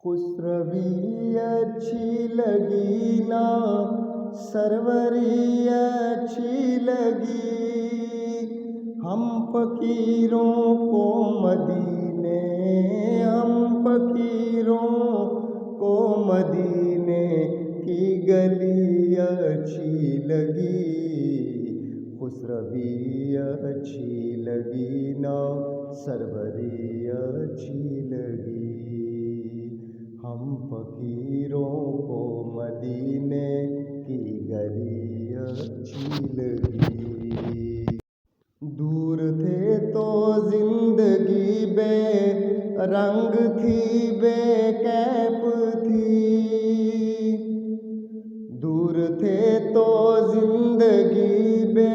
खुसरवी अच्छी लगी ना, सरवरी अच्छी लगी। हम फकीरों को मदीने, हम फकीरों को मदीने की गली अच्छी लगी। खुसरवी अच्छी लगी ना, सरवरी अच्छी लगी। हम फकीरों को मदीने की गली अच्छी लगी। दूर थे तो जिंदगी बे रंग थी, बेकैफ थी। दूर थे तो जिंदगी बे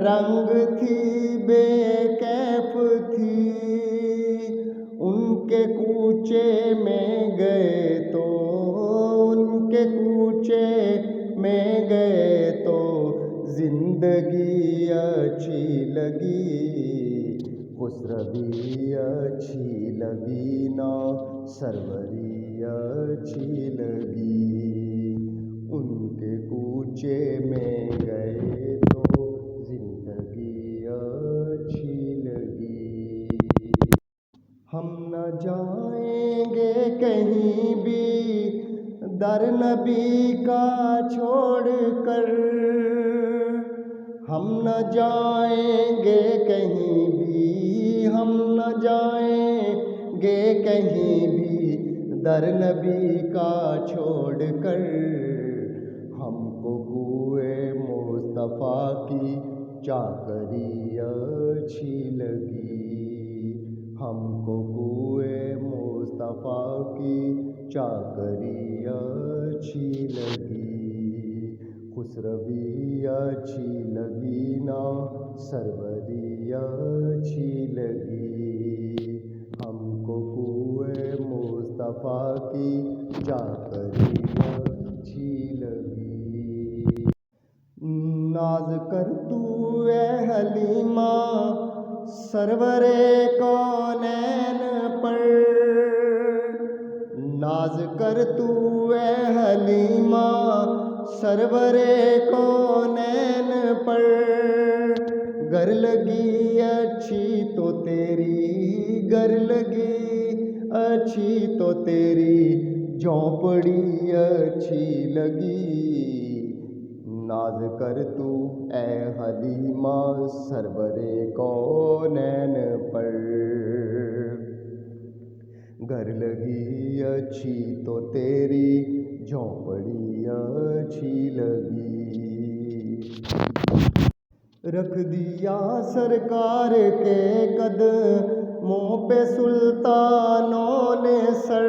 रंग थी, बेकैफ थी। उनके कूचे में गए तो, उनके कूचे में गए तो जिंदगी अच्छी लगी। खुसरवी अच्छी लगी ना, सरवरी अच्छी लगी। उनके कूचे में गए तो जिंदगी अच्छी लगी। हम न जाएंगे कहीं भी दर नबी का छोड़ कर। हम न जाएंगे कहीं भी, हम न जाएंगे कहीं भी दर नबी का छोड़ कर। हमको कुए मुस्तफा की चाकरी अच्छी लगी। हमको कुए मुस्तफा की चाकरी अच्छी लगी। खुसरवी अच्छी लगी ना, सरवरी अच्छी लगी। हमको कुए मुस्तफा की चाकरी अच्छी लगी। नाज कर तू ए हलीमा सरवरे कौनैन पर। नाज कर तू ए हलीमा सरवरे कौनैन पर। गर लगी अच्छी तो तेरी, गर लगी अच्छी तो तेरी झोंपड़ी अच्छी लगी। नाज कर तू ए हलीमा सरवरे कौनैन पर। घर लगी अच्छी तो तेरी झोंपड़ी अच्छी लगी। रख दिया सरकार के कदमों पे सुल्तानों ने सर।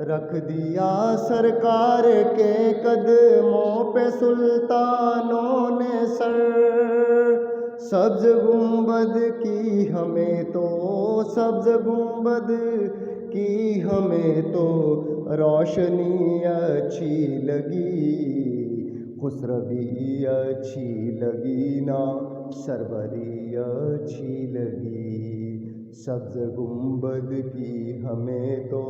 रख दिया सरकार के कदमों पे सुल्तानों ने सर। सब्ज गुंबद की हमें तो, सब्ज गुंबद की हमें तो रोशनी अच्छी लगी। खुसरवी अच्छी लगी ना, सरवरी अच्छी लगी। सब्ज गुंबद की हमें तो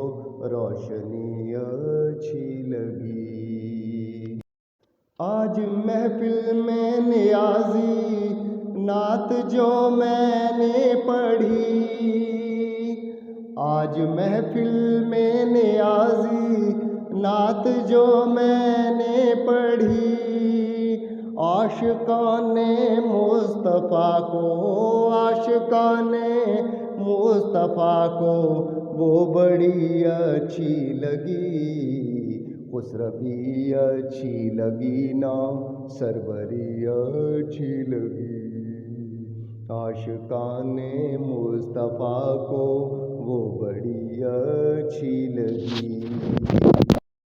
रोशनी अच्छी लगी। आज महफिल में नियाज़ी नात जो मैंने पढ़ी। आज महफिल में नियाज़ी नात जो मैंने पढ़ी। आशिकाने मुस्तफ़ा को, आशिकाने मुस्तफ़ा को वो बड़ी अच्छी लगी। खुसरवी अच्छी लगी ना, सरवरी अच्छी लगी। आशिकाने मुस्तफ़ा को वो बड़ी अच्छी लगी।